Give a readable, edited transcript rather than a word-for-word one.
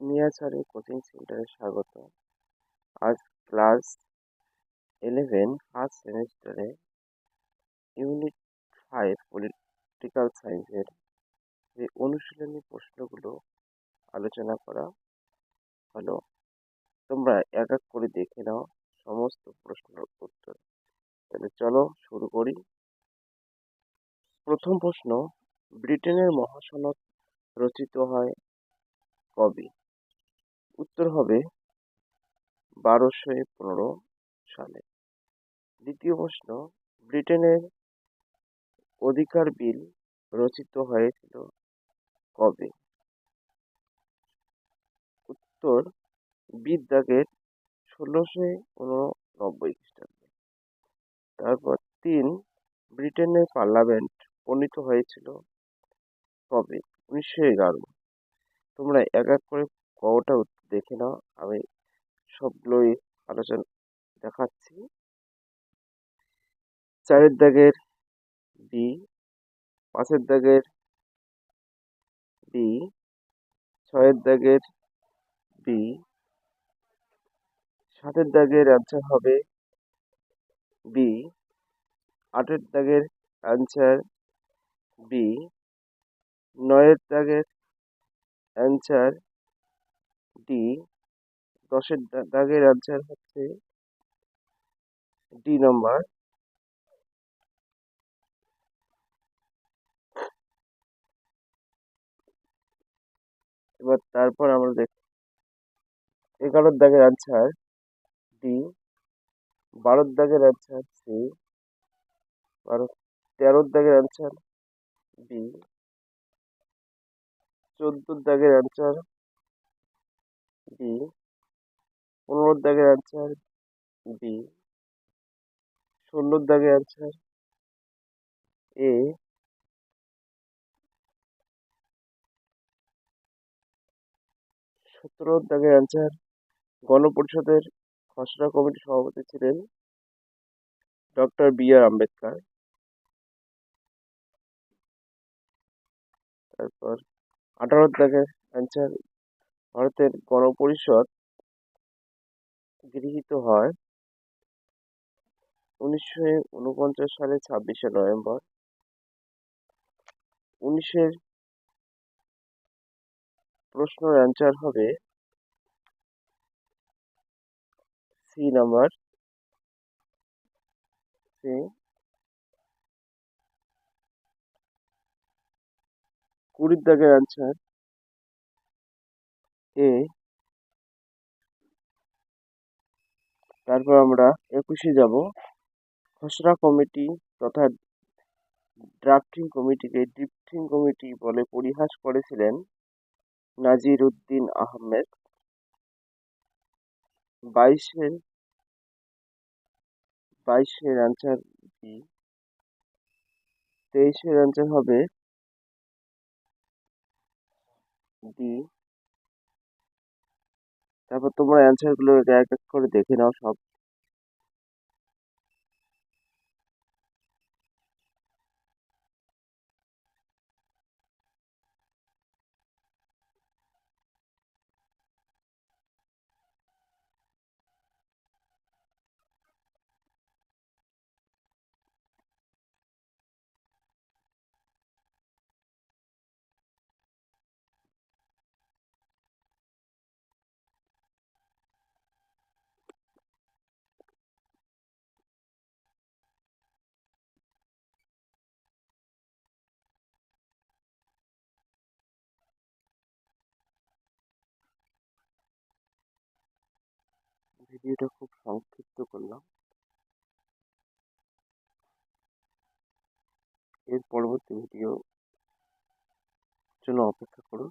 মিয়া স্যারের কোচিং সেন্টারে স্বাগত। আজ ক্লাস 11 ফার্স্ট সেমিস্টারে ইউনিট 5 পলিটিক্যাল সায়েন্সের যে অনুশীলনী প্রশ্নগুলো আলোচনা করা হলো, তোমরা এক এক করে দেখে নাও সমস্ত প্রশ্নের উত্তর। তাহলে চলো শুরু করি। প্রথম প্রশ্ন, ব্রিটেনের মহাসনদ রচিত হয় কবে? উত্তর হবে 1215 সালে। দ্বিতীয় প্রশ্ন, ব্রিটেনের অধিকার বিল রচিত হয়েছিল কবে? উত্তর বিদ্যাগের 1689 খ্রিস্টাব্দে। তারপর 3, ব্রিটেনের পার্লামেন্ট প্রণীত হয়েছিল কবে? 1911। তোমরা এক এক করে কটা উত্তর দেখে নাও, আমি সবগুলোই আলোচনা দেখাচ্ছি। 4 দাগের বি, 5 দাগের বি, 6 দাগের বি, 7 দাগের অ্যান্সার হবে বি, 8 দাগের অ্যান্সার বি, 9 দাগের অ্যান্সার ডি, 10 দাগের অ্যান্সার হচ্ছে ডি নাম্বার। এবার তারপর আমরা দেখ 11 দাগের অ্যান্সার ডি, 12 দাগের অ্যান্সার সি, 13 দাগের অ্যান্সার বি, 14 দাগের অ্যান্সার বি, 15 দাগের অ্যান্সার বি, 16 দাগের অ্যান্সার এ, 17 দাগের অ্যান্সার গণপরিষদের খসড়া কমিটির সভাপতি ছিলেন ডক্টর বি.আর. আম্বেদকর। তারপর 18 দাগের অ্যান্সার, ভারতের গণপরিষদ গৃহীত হয় 1949 সালের 26শে নভেম্বর। 19-এর প্রশ্নের অ্যান্সার হবে সি নাম্বার, সি। 20 দাগের অ্যান্সার এ। তারপর আমরা 21-এ যাব। খসড়া কমিটি তথা ড্রাফটিং কমিটিকে ড্রিফটিং কমিটি বলে পরিহাস করেছিলেন নাজির উদ্দিন আহমেদ। 22-এর অ্যান্সার বি, 23-এর অ্যান্সার হবে ডি। তারপর তোমরা অ্যান্সার গুলো এক এক করে দেখে নাও সব। ভিডিওটা খুব সংক্ষিপ্ত করলাম। এর পরবর্তী ভিডিও জন্য অপেক্ষা করুন।